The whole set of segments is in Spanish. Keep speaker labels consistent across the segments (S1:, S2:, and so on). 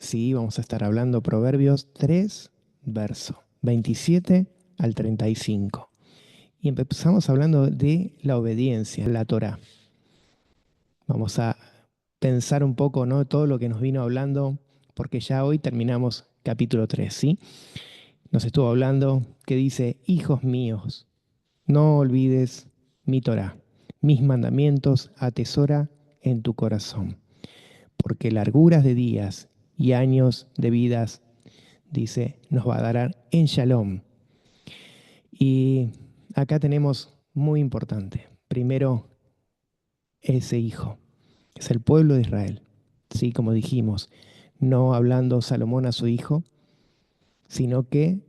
S1: Sí, vamos a estar hablando Proverbios 3, verso 27 al 35. Y empezamos hablando de la obediencia, la Torá. Vamos a pensar un poco, ¿no? Todo lo que nos vino hablando, porque ya hoy terminamos capítulo 3, ¿sí? Nos estuvo hablando que dice, hijos míos, no olvides mi Torá, mis mandamientos atesora en tu corazón, porque larguras de días y años de vidas, dice, nos va a dar en Shalom. Y acá tenemos muy importante, primero, ese hijo, es el pueblo de Israel. Sí, como dijimos, no hablando Salomón a su hijo, sino que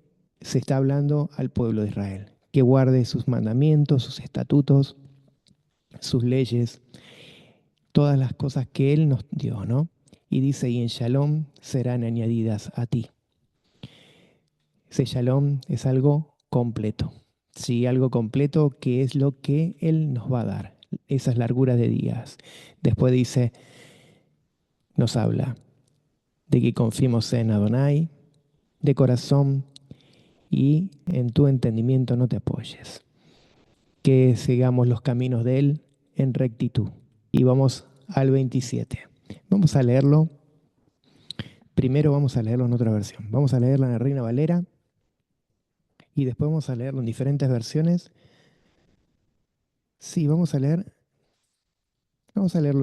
S1: se está hablando al pueblo de Israel, que guarde sus mandamientos, sus estatutos, sus leyes, todas las cosas que Él nos dio, ¿no? Y dice, y en Shalom serán añadidas a ti. Ese Shalom es algo completo, sí, algo completo que es lo que Él nos va a dar, esas larguras de días. Después dice, nos habla de que confiemos en Adonai, de corazón, y en tu entendimiento no te apoyes. Que sigamos los caminos de Él en rectitud. Y vamos al 27. Vamos a leerlo. Primero vamos a leerlo en otra versión. Vamos a leerlo en la Reina Valera y después vamos a leerlo en diferentes versiones. Sí, vamos a leerlo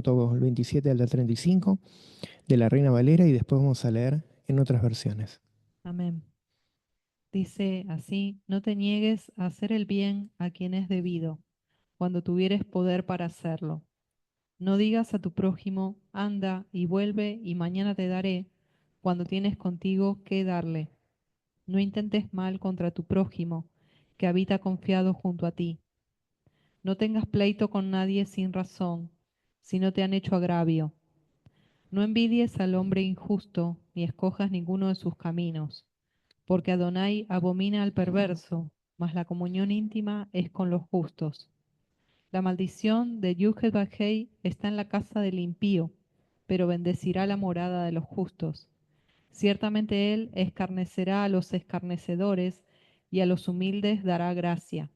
S1: todo, el 27 al 35 de la Reina Valera y después vamos a leer en otras versiones.
S2: Amén. Dice así, no te niegues a hacer el bien a quien es debido, cuando tuvieres poder para hacerlo. No digas a tu prójimo, anda y vuelve y mañana te daré, cuando tienes contigo que darle. No intentes mal contra tu prójimo, que habita confiado junto a ti. No tengas pleito con nadie sin razón, si no te han hecho agravio. No envidies al hombre injusto, ni escojas ninguno de sus caminos, porque Adonai abomina al perverso, mas la comunión íntima es con los justos. La maldición de Yuhet-Bajei está en la casa del impío, pero bendecirá la morada de los justos. Ciertamente él escarnecerá a los escarnecedores y a los humildes dará gracia.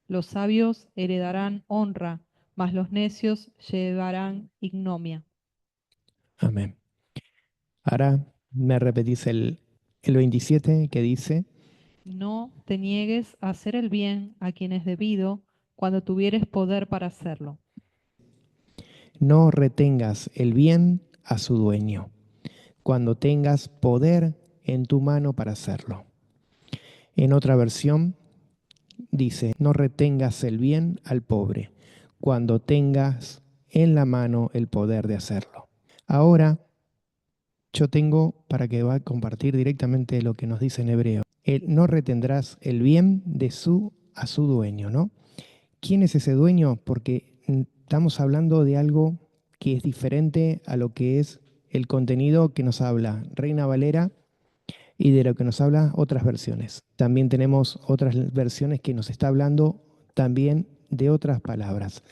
S2: Los sabios heredarán honra, mas los necios llevarán ignomia.
S1: Amén. Ahora me repetís el 27 que dice,
S2: No te niegues a hacer el bien a quien es debido cuando tuvieres poder para hacerlo.
S1: no retengas el bien a su dueño, cuando tengas poder en tu mano para hacerlo. En otra versión dice, no retengas el bien al pobre, cuando tengas en la mano el poder de hacerlo. Ahora yo tengo para que va a compartir directamente lo que nos dice en hebreo. No retendrás el bien de a su dueño, ¿no? ¿Quién es ese dueño? Porque estamos hablando de algo que es diferente a lo que es el contenido que nos habla Reina Valera y de lo que nos habla otras versiones. También tenemos otras versiones que nos está hablando también de otras palabras.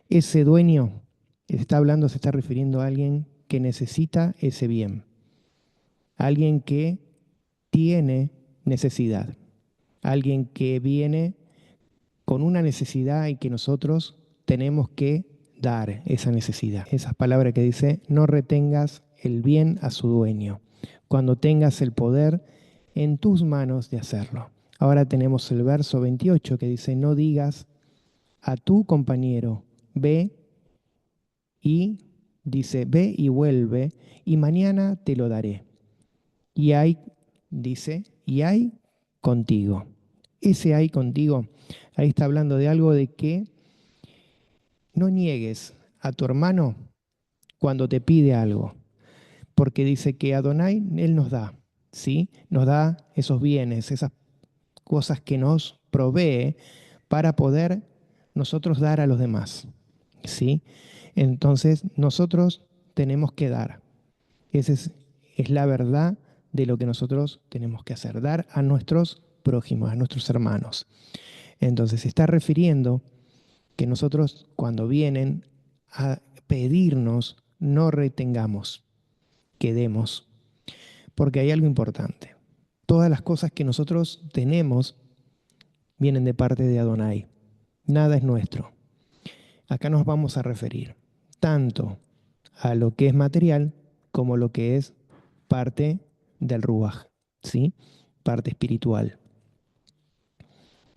S1: Ese dueño está hablando, se está refiriendo a alguien que necesita ese bien, alguien que tiene necesidad, alguien que viene con una necesidad y que nosotros tenemos que dar esa necesidad. Esas palabras que dice, no retengas el bien a su dueño, cuando tengas el poder en tus manos de hacerlo. Ahora tenemos el verso 28 que dice, no digas a tu compañero, ve y dice, ve y vuelve y mañana te lo daré. Y hay, dice, y hay contigo. Ese hay contigo, ahí está hablando de algo de que no niegues a tu hermano cuando te pide algo, porque dice que Adonai, Él nos da, ¿sí? Nos da esos bienes, esas cosas que nos provee para poder nosotros dar a los demás, ¿sí? Entonces, nosotros tenemos que dar. Esa es la verdad de lo que nosotros tenemos que hacer, dar a nuestros prójimos, a nuestros hermanos. Entonces, se está refiriendo que nosotros cuando vienen a pedirnos, no retengamos, que demos. Porque hay algo importante. Todas las cosas que nosotros tenemos vienen de parte de Adonai. Nada es nuestro. Acá nos vamos a referir tanto a lo que es material como lo que es parte del Ruaj, ¿sí? Parte espiritual.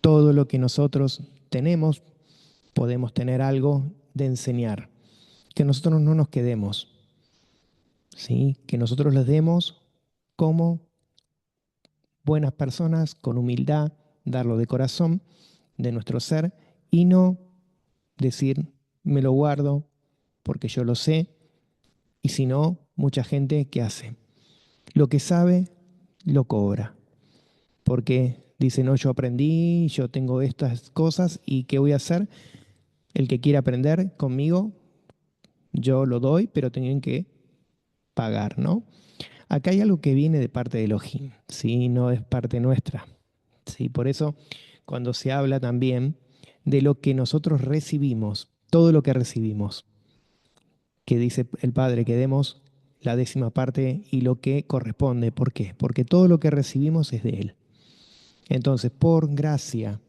S1: Todo lo que nosotros tenemos, podemos tener algo de enseñar. Que nosotros no nos quedemos, ¿sí? Que nosotros les demos como buenas personas, con humildad, darlo de corazón, de nuestro ser, y no decir, me lo guardo porque yo lo sé, y si no, mucha gente que hace. Lo que sabe, lo cobra, porque dice, no, yo aprendí, yo tengo estas cosas, ¿y qué voy a hacer? El que quiera aprender conmigo, yo lo doy, pero tienen que pagar, ¿no? Acá hay algo que viene de parte de Elohim, ¿sí? No es parte nuestra, ¿sí? Por eso, cuando se habla también de lo que nosotros recibimos, todo lo que recibimos, que dice el Padre que demos la 10ª parte y lo que corresponde. ¿Por qué? Porque todo lo que recibimos es de Él. Entonces, por gracia,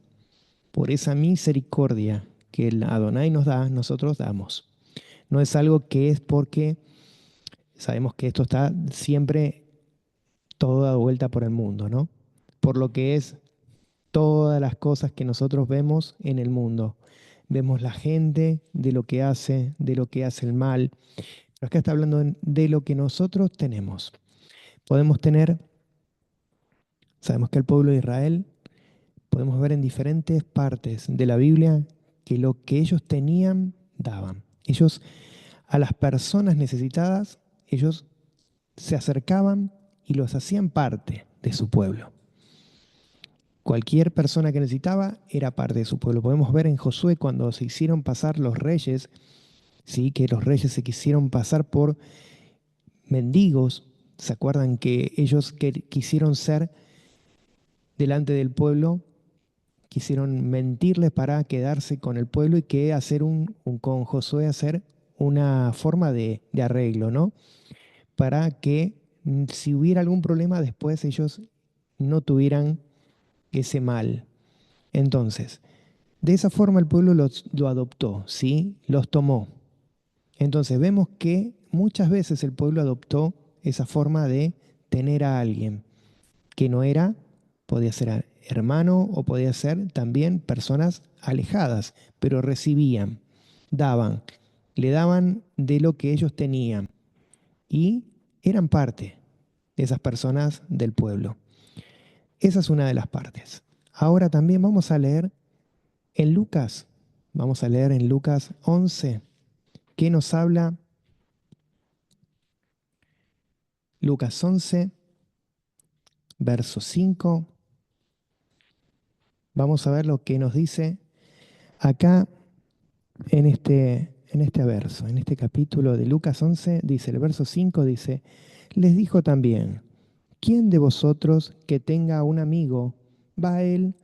S1: por esa misericordia que el Adonai nos da, nosotros damos. No es algo que es porque sabemos que esto está siempre todo dado vuelta por el mundo, ¿no? Por lo que es todas las cosas que nosotros vemos en el mundo. Vemos la gente, de lo que hace el mal. Pero acá está hablando de lo que nosotros tenemos. Podemos tener, sabemos que el pueblo de Israel, podemos ver en diferentes partes de la Biblia que lo que ellos tenían, daban. Ellos, a las personas necesitadas, ellos se acercaban y los hacían parte de su pueblo. Cualquier persona que necesitaba era parte de su pueblo. Podemos ver en Josué cuando se hicieron pasar los reyes, ¿sí? Que los reyes se quisieron pasar por mendigos. ¿Se acuerdan que ellos quisieron ser delante del pueblo? Quisieron mentirles para quedarse con el pueblo y que hacer con Josué hacer una forma de arreglo, ¿no? Para que si hubiera algún problema después ellos no tuvieran ese mal. Entonces, de esa forma el pueblo lo adoptó, ¿sí? Los tomó. Entonces vemos que muchas veces el pueblo adoptó esa forma de tener a alguien que no era, podía ser hermano o podía ser también personas alejadas, pero recibían, daban, le daban de lo que ellos tenían y eran parte de esas personas del pueblo. Esa es una de las partes. Ahora también vamos a leer en Lucas, vamos a leer en Lucas 11, que nos habla Lucas 11, verso 5. Vamos a ver lo que nos dice acá en este verso, en este capítulo de Lucas 11, dice, el verso 5 dice, les dijo también, ¿quién de vosotros que tenga un amigo va a él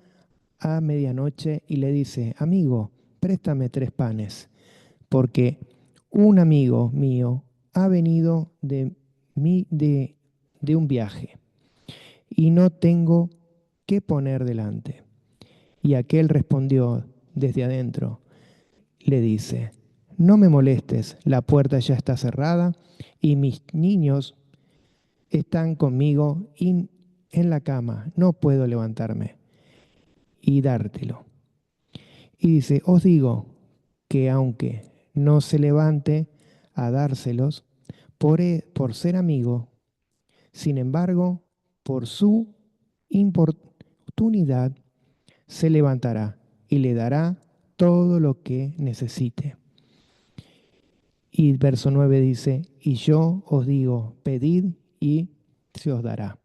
S1: a medianoche y le dice, amigo, préstame 3 panes, porque un amigo mío ha venido de un viaje y no tengo qué poner delante? Y aquel respondió desde adentro, le dice, no me molestes, la puerta ya está cerrada y mis niños están conmigo y en la cama, no puedo levantarme y dártelo. Y dice, os digo que aunque no se levante a dárselos por ser amigo, sin embargo, por su importunidad se levantará y le dará todo lo que necesite. Y verso 9 dice, y yo os digo, pedid y se os dará.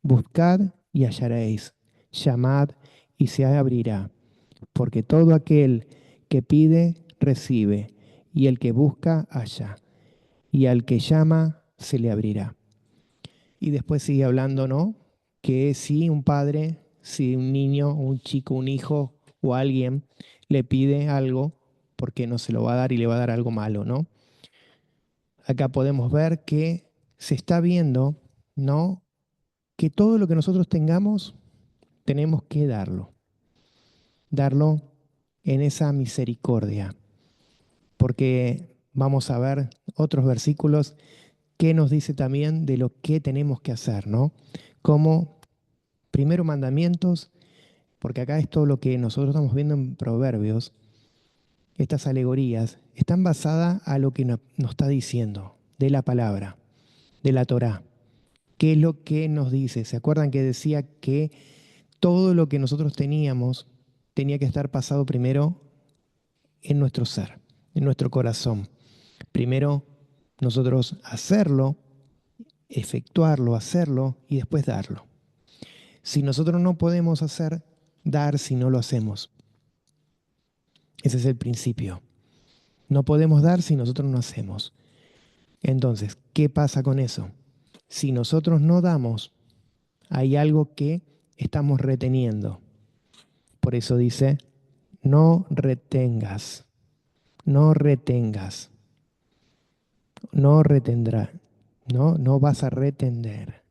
S1: Buscad y hallaréis. Llamad y se abrirá. Porque todo aquel que pide, recibe. Y el que busca, halla. Y al que llama, se le abrirá. Y después sigue hablando, ¿no? Que si un padre, si un niño, un chico, un hijo o alguien le pide algo, porque no se lo va a dar y le va a dar algo malo, ¿no? Acá podemos ver que se está viendo, ¿no? que todo lo que nosotros tengamos, tenemos que darlo en esa misericordia, porque vamos a ver otros versículos que nos dice también de lo que tenemos que hacer, ¿no? Como primero mandamientos, porque acá es todo lo que nosotros estamos viendo en Proverbios, estas alegorías, están basadas a lo que nos está diciendo de la palabra, de la Torá. ¿Qué es lo que nos dice? ¿Se acuerdan que decía que todo lo que nosotros teníamos tenía que estar pasado primero en nuestro ser, en nuestro corazón? Primero nosotros hacerlo, efectuarlo, hacerlo y después darlo. Si nosotros no podemos dar si no lo hacemos. Ese es el principio. No podemos dar si nosotros no hacemos. Entonces, ¿qué pasa con eso? Si nosotros no damos, hay algo que estamos reteniendo. Por eso dice, no retengas, no retengas, no retendrá, no vas a retender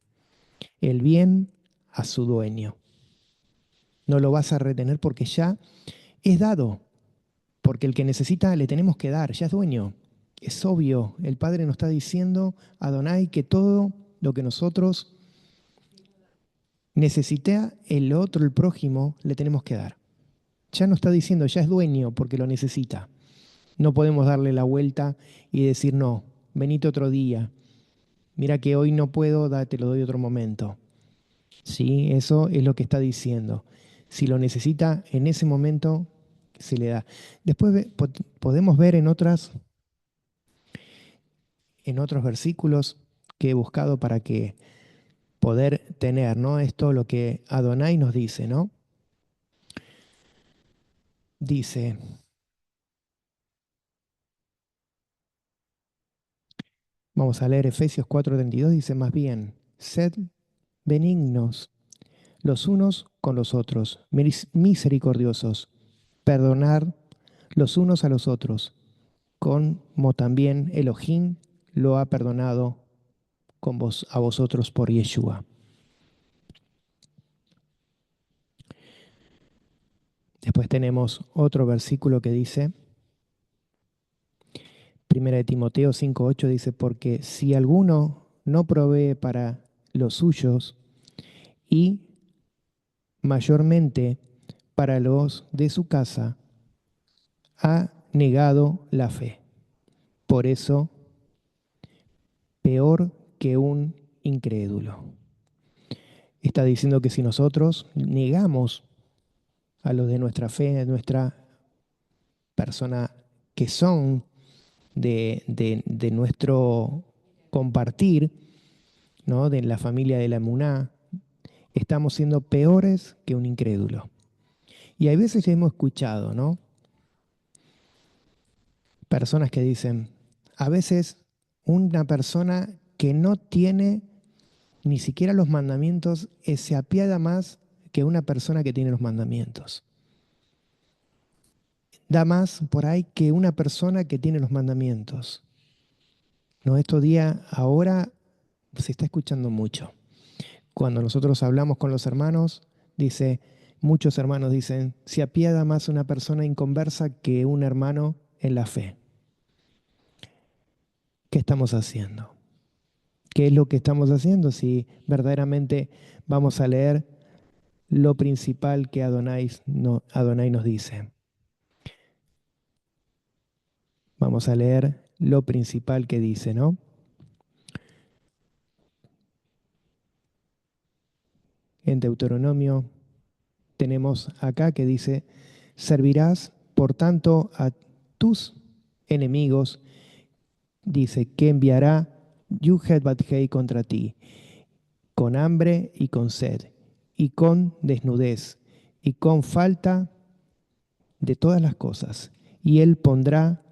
S1: el bien a su dueño. No lo vas a retener porque ya es dado, porque el que necesita le tenemos que dar, ya es dueño. Es obvio, el Padre nos está diciendo, Adonai, que todo lo que nosotros necesita el otro, el prójimo, le tenemos que dar. Ya nos está diciendo, ya es dueño porque lo necesita. No podemos darle la vuelta y decir, no, venite otro día. Mira que hoy no puedo, te lo doy otro momento. Sí, eso es lo que está diciendo. Si lo necesita en ese momento, se le da. Después podemos ver en otros versículos que he buscado para que poder tener, ¿no? Esto lo que Adonai nos dice, ¿no? Dice, vamos a leer Efesios 4:32, dice más bien, sed benignos los unos con los otros, misericordiosos, perdonar los unos a los otros, como también Elohim lo ha perdonado a vosotros por Yeshua. Después tenemos otro versículo que dice, Primera de Timoteo 5:8 dice, porque si alguno no provee para los suyos y mayormente para los de su casa, ha negado la fe. Por eso, peor que un incrédulo. Está diciendo que si nosotros negamos a los de nuestra fe, a nuestra persona que son de nuestro compartir, ¿no? De la familia de la emuná, estamos siendo peores que un incrédulo. Y hay veces ya hemos escuchado, ¿no? Personas que dicen, a veces una persona que no tiene ni siquiera los mandamientos se apiada más que una persona que tiene los mandamientos. Da más por ahí que una persona que tiene los mandamientos. No, estos días ahora se está escuchando mucho. Cuando nosotros hablamos con los hermanos, muchos hermanos dicen, se apiada más una persona inconversa que un hermano en la fe. ¿Qué estamos haciendo? ¿Qué es lo que estamos haciendo si verdaderamente vamos a leer lo principal que Adonai nos dice? Vamos a leer lo principal que dice, ¿no? En Deuteronomio tenemos acá que dice, servirás por tanto a tus enemigos, dice, que enviará Yuhet Bathei contra ti, con hambre y con sed, y con desnudez, y con falta de todas las cosas. Y él pondrá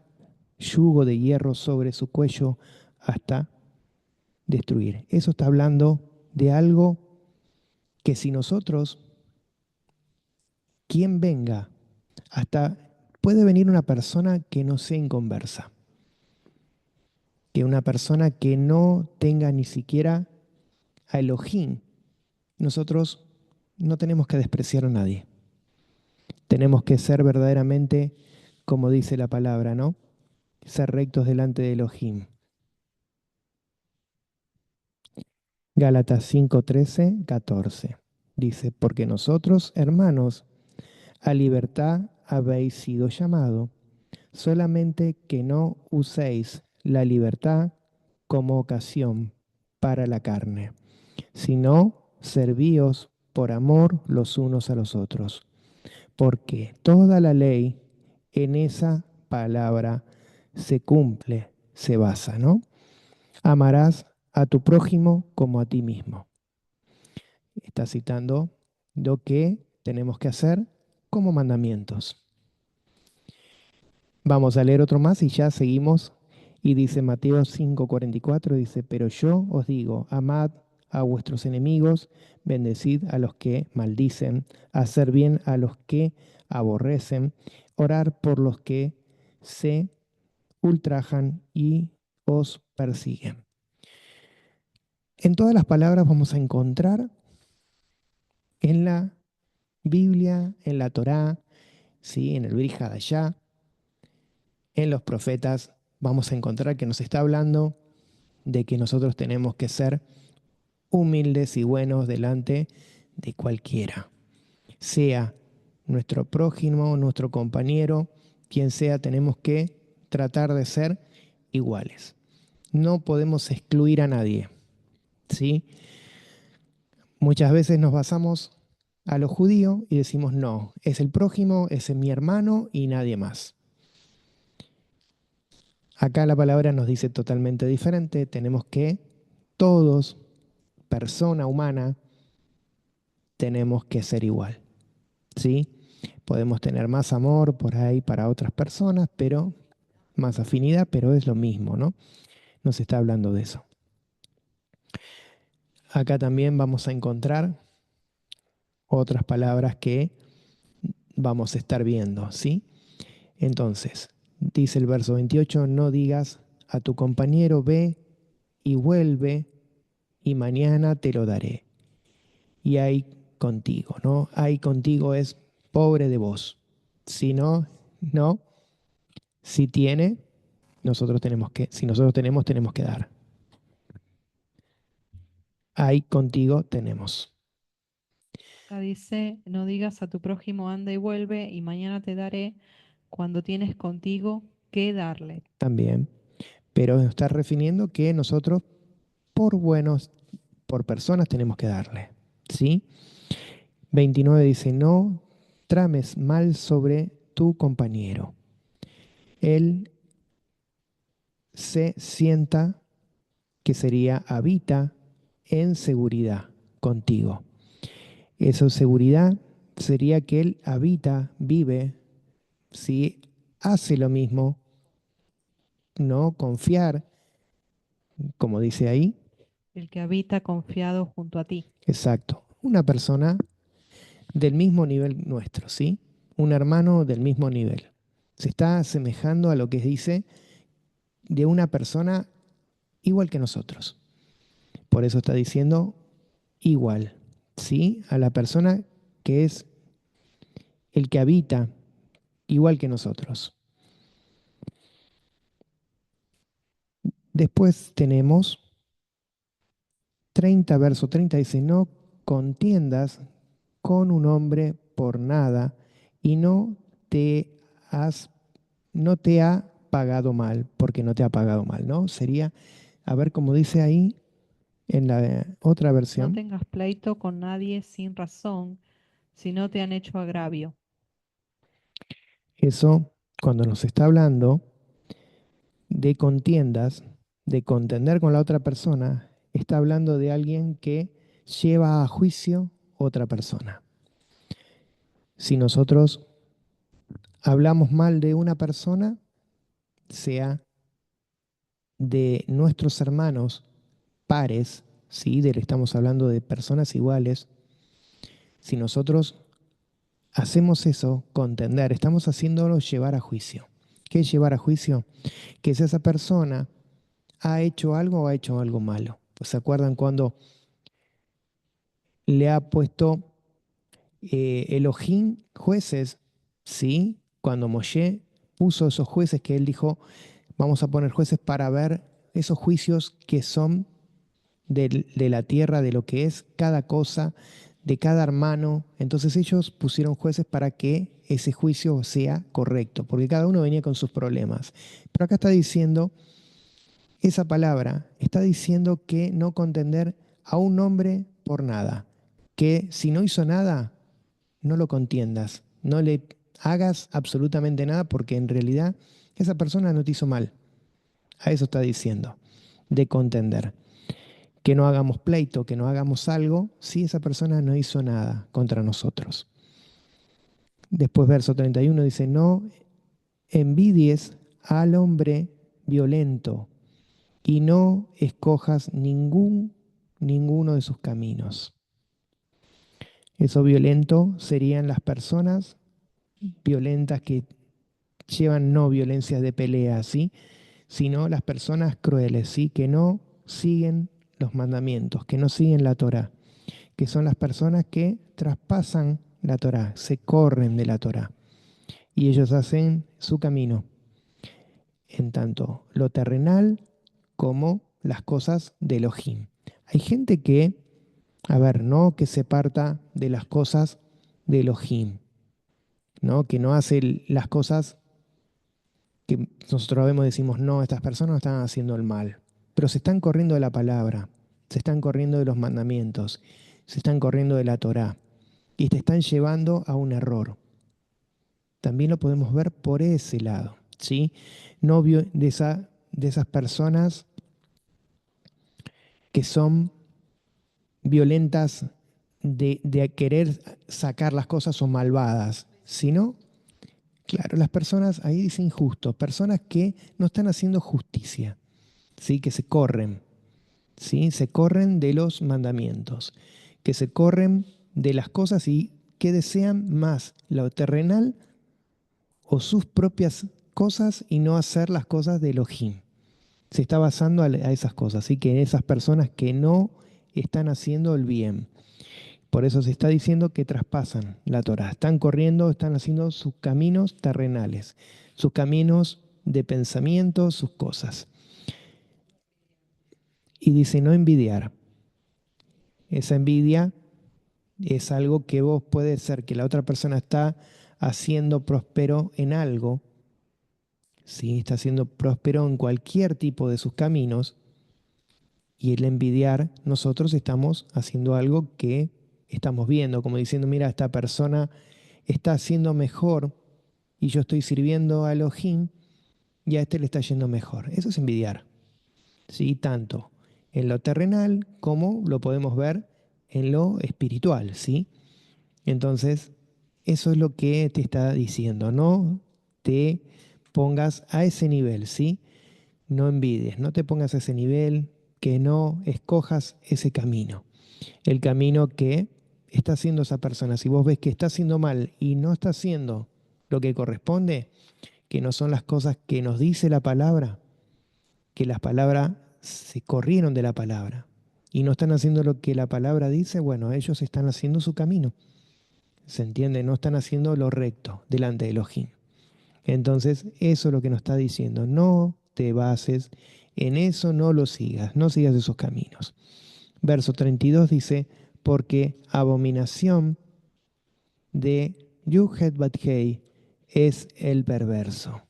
S1: yugo de hierro sobre su cuello hasta destruir. Eso está hablando de algo que si nosotros, quien venga, hasta puede venir una persona que no sea inconversa, que una persona que no tenga ni siquiera a Elohim nosotros no tenemos que despreciar a nadie. Tenemos que ser verdaderamente, como dice la palabra, ¿no? Ser rectos delante de Elohim. Gálatas 5, 13, 14. Dice, porque nosotros, hermanos, a libertad habéis sido llamados, solamente que no uséis la libertad como ocasión para la carne, sino servíos por amor los unos a los otros, porque toda la ley en esa palabra se cumple, se basa, ¿no? Amarás a tu prójimo como a ti mismo. Está citando lo que tenemos que hacer como mandamientos. Vamos a leer otro más y ya seguimos. Y dice Mateo 5:44, dice, pero yo os digo, amad a vuestros enemigos, bendecid a los que maldicen, hacer bien a los que aborrecen, orar por los que se ultrajan y os persiguen. En todas las palabras vamos a encontrar en la Biblia, en la Torá, ¿sí? En el Brit Hadashah, en los profetas, vamos a encontrar que nos está hablando de que nosotros tenemos que ser humildes y buenos delante de cualquiera, sea nuestro prójimo, nuestro compañero, quien sea, tenemos que tratar de ser iguales. No podemos excluir a nadie, ¿sí? Muchas veces nos basamos a lo judío y decimos, no, es el prójimo, ese es mi hermano y nadie más. Acá la palabra nos dice totalmente diferente, tenemos que todos, persona humana, tenemos que ser igual, ¿sí? Podemos tener más amor por ahí para otras personas, pero más afinidad, pero es lo mismo, ¿no? Nos está hablando de eso. Acá también vamos a encontrar otras palabras que vamos a estar viendo, ¿sí? Entonces, dice el verso 28, no digas a tu compañero, ve y vuelve y mañana te lo daré. Y ahí contigo, ¿no? Ahí contigo es pobre de vos. Si no, no. Si tiene, nosotros tenemos que, si nosotros tenemos, tenemos que dar. Ahí contigo tenemos
S2: Acá dice, no digas a tu prójimo anda y vuelve y mañana te daré cuando tienes contigo que darle.
S1: también. Pero nos está refiriendo que nosotros, por buenos, por personas, tenemos que darle. ¿Sí? 29 dice, no trames mal sobre tu compañero. Él se sienta, que sería habita en seguridad contigo. Esa seguridad sería que él habita, vive, ¿sí? Hace lo mismo, no confiar, como dice ahí.
S2: El que habita confiado junto a ti.
S1: Exacto. Una persona del mismo nivel nuestro, ¿sí? Un hermano del mismo nivel. Se está asemejando a lo que dice de una persona igual que nosotros. Por eso está diciendo igual, ¿sí? A la persona que es el que habita igual que nosotros. Después tenemos 30, verso 30, dice, no contiendas con un hombre por nada y te has, no te ha pagado mal, porque no te ha pagado mal, ¿no? Sería, a ver cómo dice ahí en la otra
S2: No
S1: versión,
S2: tengas pleito con nadie sin razón, si no te han hecho agravio.
S1: eso cuando nos está hablando de contiendas, de contender con la otra persona, está hablando de alguien que lleva a juicio otra persona. Si nosotros hablamos mal de una persona, sea de nuestros hermanos pares, ¿sí? Estamos hablando de personas iguales, si nosotros hacemos eso, contender, estamos haciéndolo llevar a juicio. ¿Qué es llevar a juicio? Que si esa persona ha hecho algo o ha hecho algo malo. Pues se acuerdan cuando le ha puesto Elohim jueces, ¿sí? Cuando Moshe puso esos jueces que él dijo, vamos a poner jueces para ver esos juicios que son de la tierra, de lo que es cada cosa, de cada hermano. Entonces ellos pusieron jueces para que ese juicio sea correcto, porque cada uno venía con sus problemas. Pero acá está diciendo, esa palabra está diciendo que no contender a un hombre por nada, que si no hizo nada, no lo contiendas, no le hagas absolutamente nada porque en realidad esa persona no te hizo mal. A eso está diciendo, de contender. Que no hagamos pleito, que no hagamos algo si esa persona no hizo nada contra nosotros. Después verso 31 dice, no envidies al hombre violento y no escojas ninguno de sus caminos. Eso violento serían las personas violentas que llevan no violencias de pelea, ¿sí? Sino las personas crueles, ¿sí? Que no siguen los mandamientos, que no siguen la Torá, que son las personas que traspasan la Torá, se corren de la Torá y ellos hacen su camino en tanto lo terrenal como las cosas de Elohim. Hay gente que, a ver, no que se parta de las cosas de Elohim, ¿no? Que no hace las cosas que nosotros vemos y decimos, no, estas personas no están haciendo el mal, pero se están corriendo de la palabra, se están corriendo de los mandamientos, se están corriendo de la Torá y te están llevando a un error. También lo podemos ver por ese lado, ¿sí? No de esas personas que son violentas de querer sacar las cosas o malvadas, sino, claro, las personas, ahí dice injusto, personas que no están haciendo justicia, ¿sí? Que se corren, ¿sí? Se corren de los mandamientos, que se corren de las cosas y que desean más lo terrenal o sus propias cosas y no hacer las cosas de Elohim. Se está basando a esas cosas, así que esas personas que no están haciendo el bien. Por eso se está diciendo que traspasan la Torah. Están corriendo, están haciendo sus caminos terrenales, sus caminos de pensamiento, sus cosas. Y dice no envidiar. Esa envidia es algo que vos puede ser que la otra persona está haciendo próspero en algo, ¿sí? Está haciendo próspero en cualquier tipo de sus caminos, y el envidiar, nosotros estamos haciendo algo que estamos viendo, como diciendo, mira, esta persona está haciendo mejor y yo estoy sirviendo a Elohim y a este le está yendo mejor. Eso es envidiar, ¿sí? Tanto en lo terrenal como lo podemos ver en lo espiritual, ¿sí? Entonces, eso es lo que te está diciendo, no te pongas a ese nivel, ¿sí? No envidies, no te pongas a ese nivel, que no escojas ese camino, el camino que está haciendo esa persona. Si vos ves que está haciendo mal y no está haciendo lo que corresponde, que no son las cosas que nos dice la palabra, que las palabras se corrieron de la palabra y no están haciendo lo que la palabra dice, bueno, ellos están haciendo su camino. ¿Se entiende? No están haciendo lo recto delante de Elohim. Entonces, eso es lo que nos está diciendo. No te bases en eso, no lo sigas, no sigas esos caminos. Verso 32 dice, porque abominación de Yuhet Bathei es el perverso,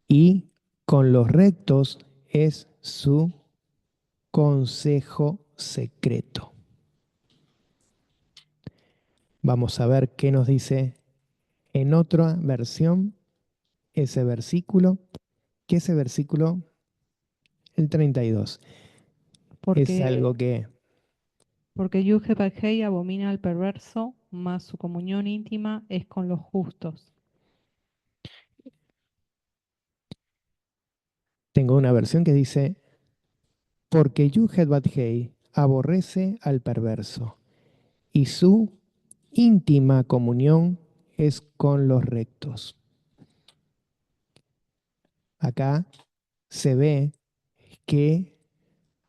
S1: y con los rectos es su consejo secreto. Vamos a ver qué nos dice en otra versión ese versículo, que ese versículo, el 32, es
S2: Porque,
S1: algo que
S2: porque Yuhe abomina al perverso, mas su comunión íntima es con los justos.
S1: tengo una versión que dice, porque Yuhet Bathei aborrece al perverso, y su íntima comunión es con los rectos. Acá se ve que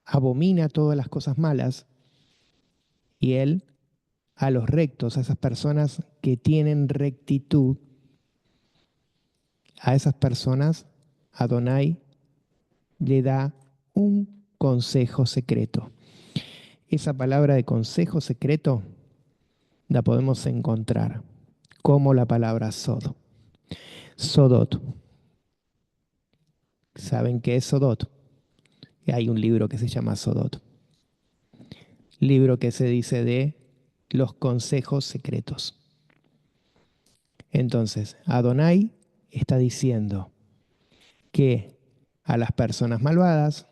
S1: abomina todas las cosas malas, Y Él a los rectos, a esas personas que tienen rectitud, a esas personas, Adonai le da un consejo secreto. Esa palabra de consejo secreto la podemos encontrar como la palabra sod. Sodot. ¿Saben qué es Sodot? Hay un libro que se llama Sodot. Libro que se dice de los consejos secretos. Entonces, Adonai está diciendo que a las personas malvadas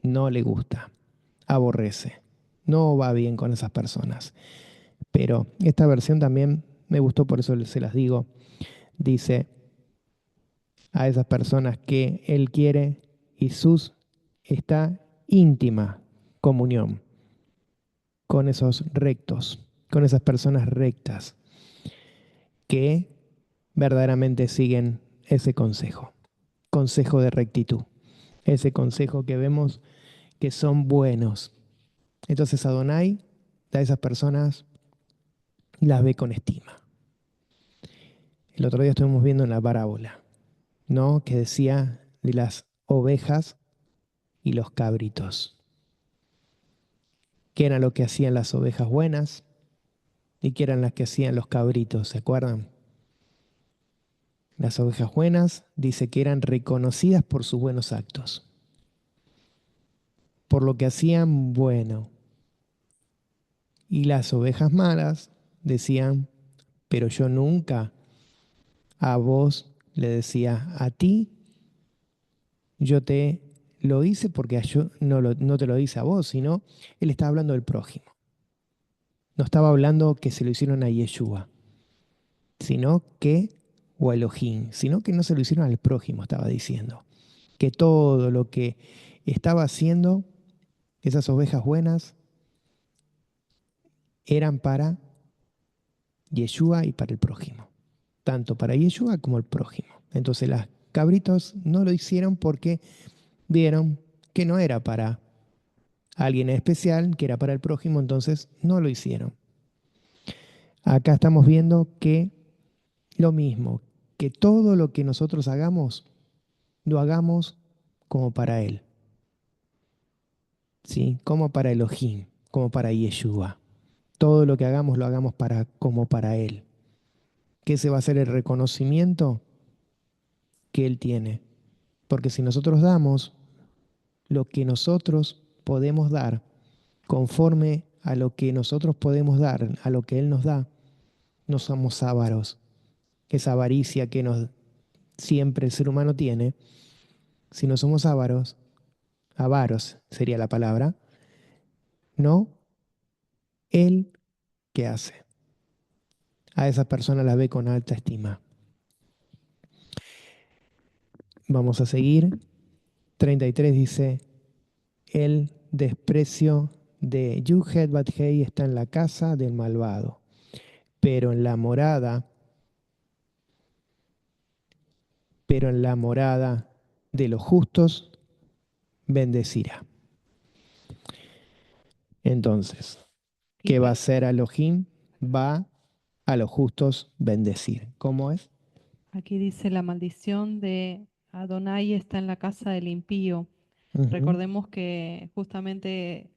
S1: no le gusta, aborrece, no va bien con esas personas. Pero esta versión también me gustó, por eso se las digo. Dice a esas personas que Él quiere y sus está íntima comunión con esos rectos, con esas personas rectas que verdaderamente siguen ese consejo, consejo de rectitud, ese consejo que vemos que son buenos. Entonces Adonai a esas personas las ve con estima. El otro día estuvimos viendo en la parábola, ¿no? Que decía de las ovejas y los cabritos, que era lo que hacían las ovejas buenas y que eran las que hacían los cabritos, ¿se acuerdan? Las ovejas buenas dice que eran reconocidas por sus buenos actos, por lo que hacían bueno. Y las ovejas malas decían, pero yo nunca a vos le decía, a ti yo te lo hice porque yo no te lo hice a vos, sino él estaba hablando del prójimo. No estaba hablando que se lo hicieron a Yeshua, sino que, o a Elohim, sino que no se lo hicieron al prójimo, estaba diciendo. Que todo lo que estaba haciendo esas ovejas buenas eran para Yeshua y para el prójimo. Tanto para Yeshua como el prójimo. Entonces las cabritos no lo hicieron porque vieron que no era para alguien especial, que era para el prójimo, entonces no lo hicieron. Acá estamos viendo que lo mismo, que todo lo que nosotros hagamos, lo hagamos como para Él, ¿sí? Como para Elohim, como para Yeshua. Todo lo que hagamos, lo hagamos para, como para Él. Que ese va a ser el reconocimiento que Él tiene. Porque si nosotros damos lo que nosotros podemos dar, conforme a lo que nosotros podemos dar, a lo que Él nos da, no somos ávaros. Esa avaricia que siempre el ser humano tiene, si no somos ávaros, avaros sería la palabra, no, Él qué hace. A esa persona la ve con alta estima. Vamos a seguir. 33 dice, el desprecio de Yuhet Bathei está en la casa del malvado, pero en la morada, pero en la morada de los justos bendecirá. Entonces,
S2: Y
S1: ¿qué va a hacer Elohim? Va a los justos bendecir. ¿Cómo es?
S2: aquí dice la maldición de Adonai está en la casa del impío.
S1: Ujú,
S2: Recordemos que justamente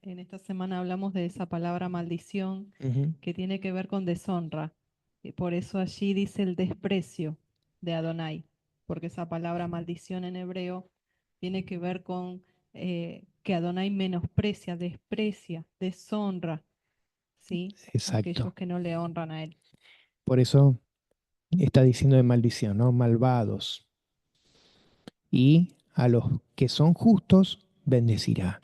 S2: en esta semana hablamos de esa palabra maldición
S1: ujú.
S2: que tiene que ver con deshonra. Y por eso allí dice el desprecio de Adonai, porque esa palabra maldición en hebreo tiene que ver con que Adonai menosprecia, desprecia, deshonra, ¿sí? A aquellos
S1: Exacto.
S2: que no le honran a él.
S1: Por eso está diciendo de maldición, ¿no? Malvados. Y a los que son justos bendecirá.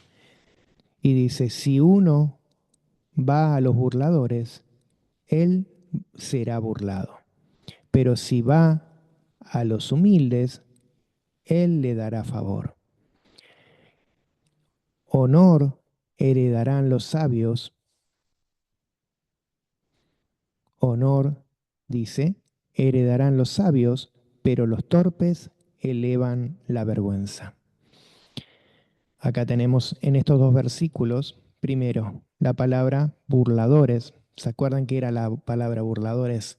S1: Y dice, si uno va a los burladores, él será burlado. Pero si va a los humildes, él le dará favor. Honor heredarán los sabios, honor, dice, heredarán los sabios, pero los torpes elevan la vergüenza. Acá tenemos en estos dos versículos Primero, la palabra burladores. ¿Se acuerdan que era la palabra burladores?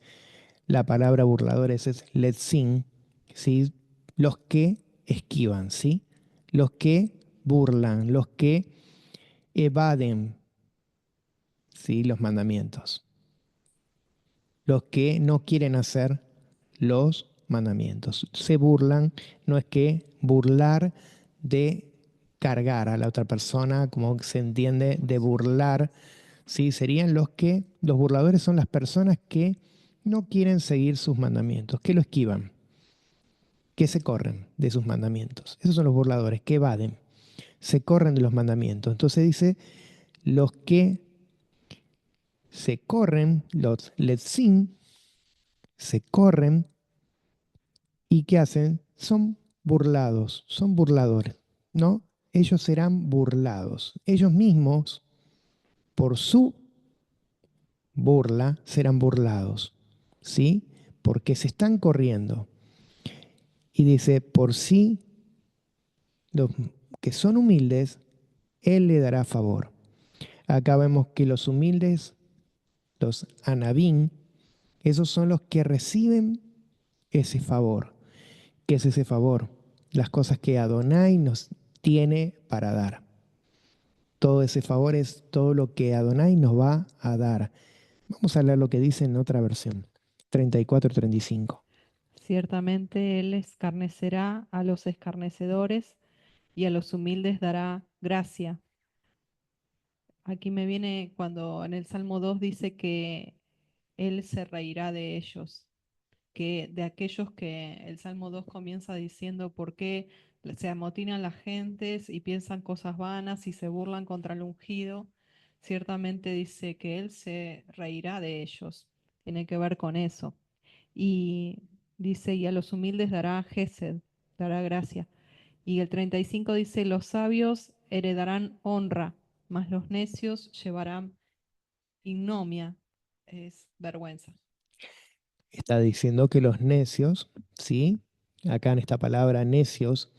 S1: La palabra burladores es letzin, ¿sí? Los que esquivan, ¿sí? Los que burlan, los que evaden, ¿sí? Los mandamientos. Los que no quieren hacer los mandamientos. Se burlan, no es que burlar de cargar a la otra persona, como se entiende de burlar, ¿sí? Serían los burladores son las personas que no quieren seguir sus mandamientos, que lo esquivan, que se corren de sus mandamientos. Esos son los burladores, que evaden, se corren de los mandamientos. Entonces dice, los que se corren, los letzin, se corren y ¿qué hacen? Son burlados, son burladores, ¿no? Ellos serán burlados. Ellos mismos, por su burla, serán burlados, ¿sí? Porque se están corriendo. Y dice, por sí, los que son humildes, Él le dará favor. Acá vemos que los humildes, los anabín, esos son los que reciben ese favor. ¿Qué es ese favor? Las cosas que Adonai nos tiene para dar. Todo ese favor es todo lo que Adonai nos va a dar. Vamos a leer lo que dice en otra versión, 34-35.
S2: Ciertamente Él escarnecerá a los escarnecedores y a los humildes dará gracia. Aquí me viene cuando en el Salmo 2 dice que Él se reirá de ellos, que de aquellos que el Salmo 2 comienza diciendo por qué se amotinan las gentes y piensan cosas vanas y se burlan contra el ungido. Ciertamente dice que Él se reirá de ellos. Tiene que ver con eso. Y dice, y a los humildes dará gesed, dará gracia. Y el 35 dice, los sabios heredarán honra, mas los necios llevarán ignomia, es vergüenza.
S1: Está diciendo que los necios, ¿sí? Acá en esta palabra necios,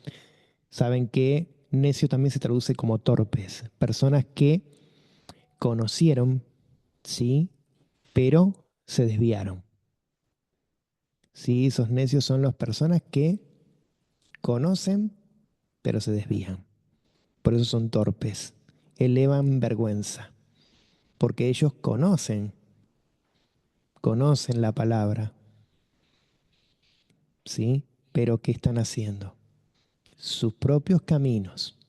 S1: saben que necio también se traduce como torpes, personas que conocieron, ¿sí? Pero se desviaron. ¿Sí? Esos necios son las personas que conocen, pero se desvían. Por eso son torpes, elevan vergüenza, porque ellos conocen la palabra, ¿sí? Pero ¿qué están haciendo? Sus propios caminos.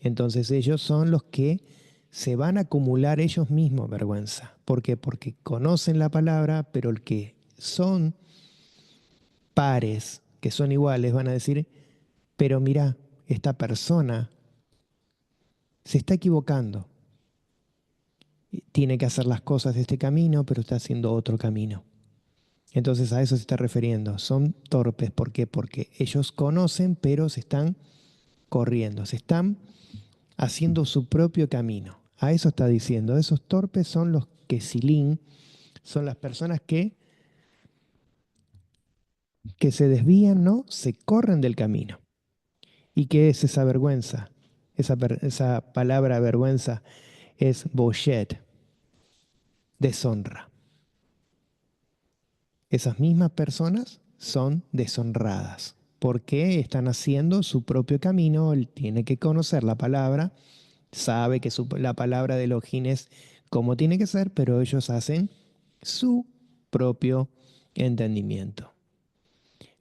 S1: Entonces ellos son los que se van a acumular ellos mismos vergüenza. ¿Por qué? Porque conocen la palabra, pero el que son pares, que son iguales, van a decir, pero mira, esta persona se está equivocando. Tiene que hacer las cosas de este camino, pero está haciendo otro camino. Entonces a eso se está refiriendo. Son torpes. ¿Por qué? Porque ellos conocen, pero se están corriendo, se están haciendo su propio camino. A eso está diciendo. Esos torpes son los que silín, son las personas que se desvían, ¿no? Se corren del camino. ¿Y qué es esa vergüenza? Esa palabra vergüenza es boshet, deshonra. Esas mismas personas son deshonradas porque están haciendo su propio camino. Él tiene que conocer la palabra, sabe que la palabra de Elohim es como tiene que ser, pero ellos hacen su propio entendimiento.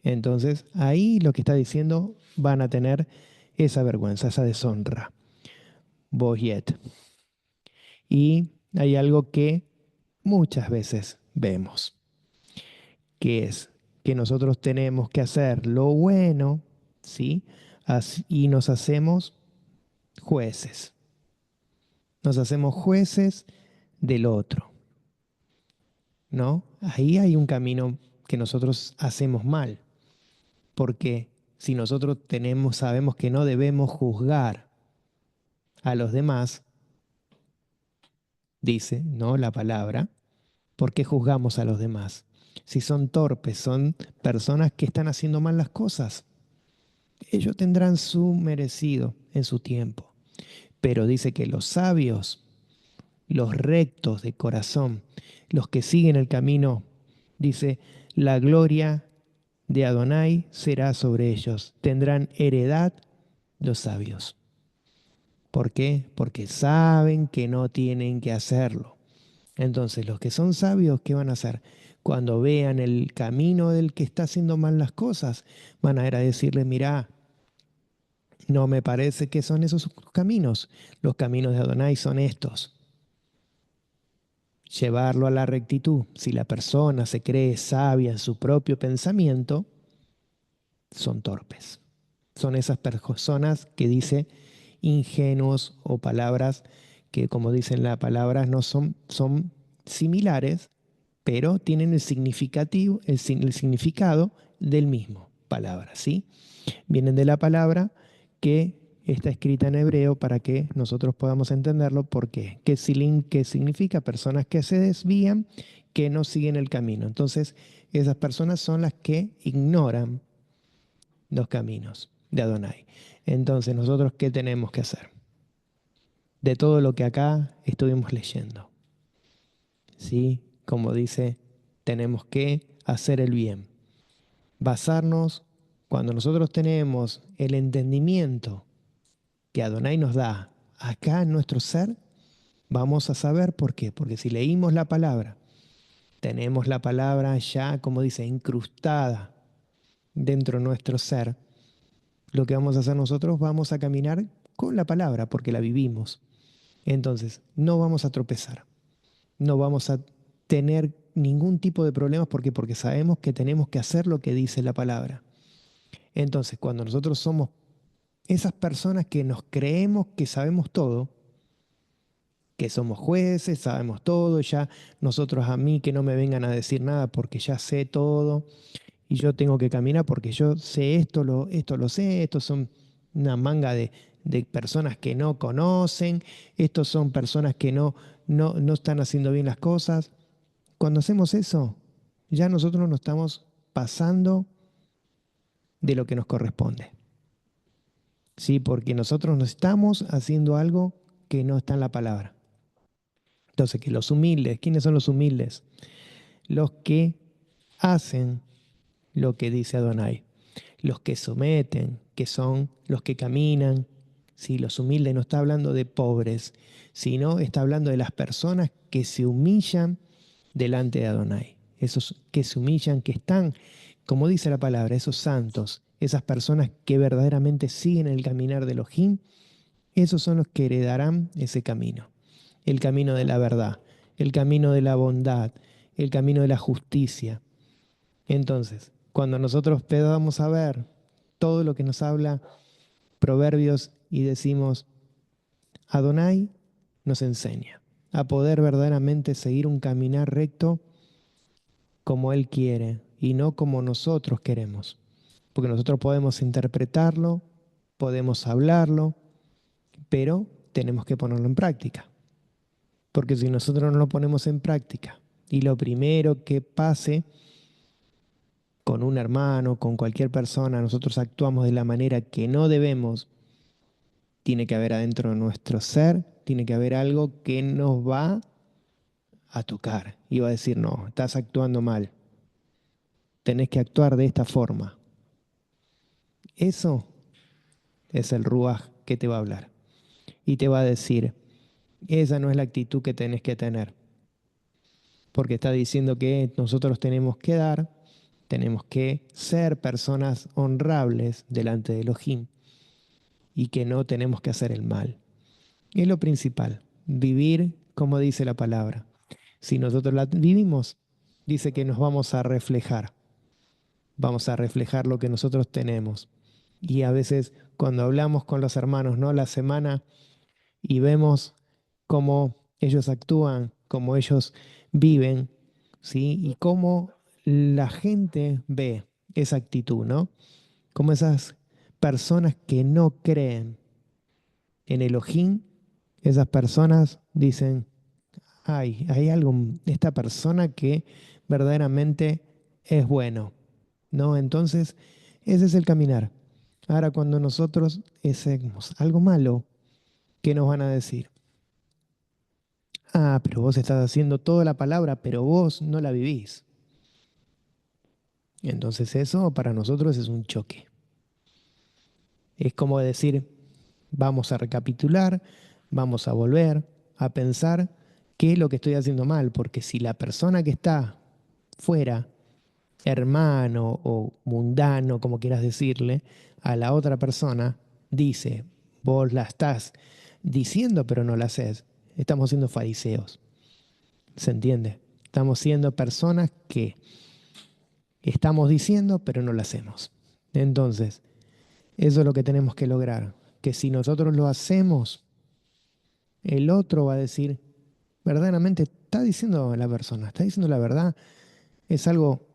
S1: Entonces, ahí lo que está diciendo, van a tener esa vergüenza, esa deshonra. Boyet. Y hay algo que muchas veces vemos, que es que nosotros tenemos que hacer lo bueno, ¿sí? Y nos hacemos jueces. Nos hacemos jueces del otro, ¿no? Ahí hay un camino que nosotros hacemos mal, porque si nosotros sabemos que no debemos juzgar a los demás, dice, ¿no? La palabra, ¿por qué juzgamos a los demás? Si son torpes, son personas que están haciendo mal las cosas, ellos tendrán su merecido en su tiempo. Pero dice que los sabios los rectos de corazón, los que siguen el camino, dice, la gloria de Adonai será sobre ellos, tendrán heredad los sabios. ¿Por qué? Porque saben que no tienen que hacerlo. Entonces, los que son sabios, ¿qué van a hacer? Cuando vean el camino del que está haciendo mal las cosas, van a ir a decirle, mirá, no me parece que son esos caminos. Los caminos de Adonai son estos. Llevarlo a la rectitud. Si la persona se cree sabia en su propio pensamiento, son torpes. Son esas personas que dice ingenuos o palabras que, como dicen las palabras, no son similares, pero tienen el significativo, el significado del mismo palabra, ¿sí? Vienen de la palabra que está escrita en hebreo para que nosotros podamos entenderlo. ¿Por qué? ¿Qué significa? Personas que se desvían, que no siguen el camino. Entonces, esas personas son las que ignoran los caminos de Adonai. Entonces, nosotros, ¿qué tenemos que hacer? De todo lo que acá estuvimos leyendo, ¿sí? Como dice, tenemos que hacer el bien. Basarnos, cuando nosotros tenemos el entendimiento que Adonai nos da acá en nuestro ser, vamos a saber por qué. Porque si leímos la palabra, tenemos la palabra ya, como dice, incrustada dentro de nuestro ser, lo que vamos a hacer nosotros, vamos a caminar con la palabra porque la vivimos. Entonces, no vamos a tropezar, no vamos a tener ningún tipo de problemas porque sabemos que tenemos que hacer lo que dice la palabra. Entonces, cuando nosotros somos esas personas que nos creemos que sabemos todo, que somos jueces, sabemos todo, ya nosotros a mí que no me vengan a decir nada porque ya sé todo y yo tengo que caminar porque yo sé esto lo sé, estos son una manga de personas que no conocen, estos son personas que no están haciendo bien las cosas. Cuando hacemos eso, ya nosotros nos estamos pasando de lo que nos corresponde. Sí, porque nosotros no estamos haciendo algo que no está en la palabra. Entonces, que los humildes, ¿quiénes son los humildes? Los que hacen lo que dice Adonai, los que someten, que son los que caminan. Sí, los humildes no está hablando de pobres, sino está hablando de las personas que se humillan delante de Adonai. Esos que se humillan, que están, como dice la palabra, esos santos, esas personas que verdaderamente siguen el caminar de Elohim, esos son los que heredarán ese camino, el camino de la verdad, el camino de la bondad, el camino de la justicia. Entonces, cuando nosotros podamos a ver todo lo que nos habla Proverbios y decimos, Adonai nos enseña a poder verdaderamente seguir un caminar recto como Él quiere y no como nosotros queremos. Porque nosotros podemos interpretarlo, podemos hablarlo, pero tenemos que ponerlo en práctica. Porque si nosotros no lo ponemos en práctica y lo primero que pase con un hermano, con cualquier persona, nosotros actuamos de la manera que no debemos, tiene que haber adentro de nuestro ser, tiene que haber algo que nos va a tocar y va a decir, no, estás actuando mal, tenés que actuar de esta forma. Eso es el Ruaj que te va a hablar y te va a decir, esa no es la actitud que tenés que tener, porque está diciendo que nosotros tenemos que dar, tenemos que ser personas honrables delante de Elohim y que no tenemos que hacer el mal. Es lo principal, vivir como dice la palabra. Si nosotros la vivimos, dice que nos vamos a reflejar lo que nosotros tenemos. Y a veces cuando hablamos con los hermanos, ¿no? La semana y vemos cómo ellos actúan, cómo ellos viven, ¿sí? Y cómo la gente ve esa actitud, ¿no? Como esas personas que no creen en Elohim, esas personas dicen, ay, hay algo, esta persona que verdaderamente es bueno, ¿no? Entonces, ese es el caminar. Ahora, cuando nosotros hacemos algo malo, ¿qué nos van a decir? Ah, pero vos estás haciendo toda la palabra, pero vos no la vivís. Entonces eso para nosotros es un choque. Es como decir, vamos a recapitular, vamos a volver a pensar qué es lo que estoy haciendo mal, porque si la persona que está fuera, hermano o mundano, como quieras decirle, a la otra persona, dice, vos la estás diciendo pero no la haces, estamos siendo fariseos, ¿se entiende? Estamos siendo personas que estamos diciendo pero no lo hacemos. Entonces, eso es lo que tenemos que lograr, que si nosotros lo hacemos, el otro va a decir, verdaderamente está diciendo la persona, está diciendo la verdad, es algo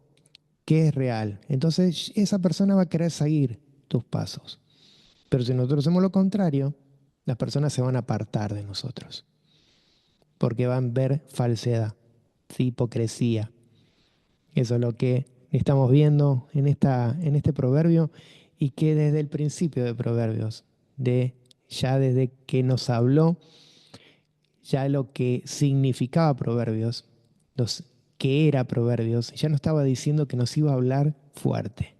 S1: que es real. Entonces esa persona va a querer seguir tus pasos. Pero si nosotros hacemos lo contrario, las personas se van a apartar de nosotros, porque van a ver falsedad, ¿sí? Hipocresía. Eso es lo que estamos viendo en este proverbio y que desde el principio de Proverbios, ya desde que nos habló ya lo que significaba Proverbios, los, que era Proverbios, ya no estaba diciendo que nos iba a hablar fuerte,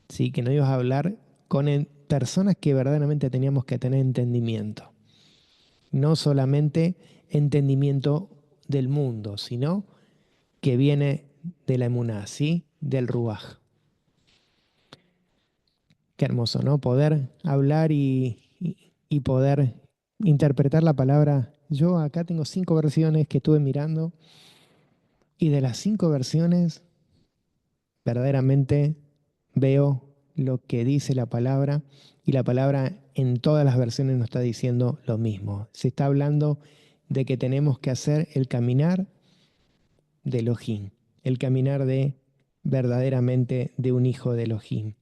S1: ¿sí? Que nos iba a hablar con personas que verdaderamente teníamos que tener entendimiento. No solamente entendimiento del mundo, sino que viene de la emuná, ¿sí? Del ruaj. Qué hermoso, ¿no? Poder hablar y poder interpretar la palabra. Yo acá tengo 5 versiones que estuve mirando. Y de las 5 versiones, verdaderamente veo lo que dice la palabra y la palabra en todas las versiones nos está diciendo lo mismo. Se está hablando de que tenemos que hacer el caminar de Elohim, el caminar de verdaderamente de un hijo de Elohim.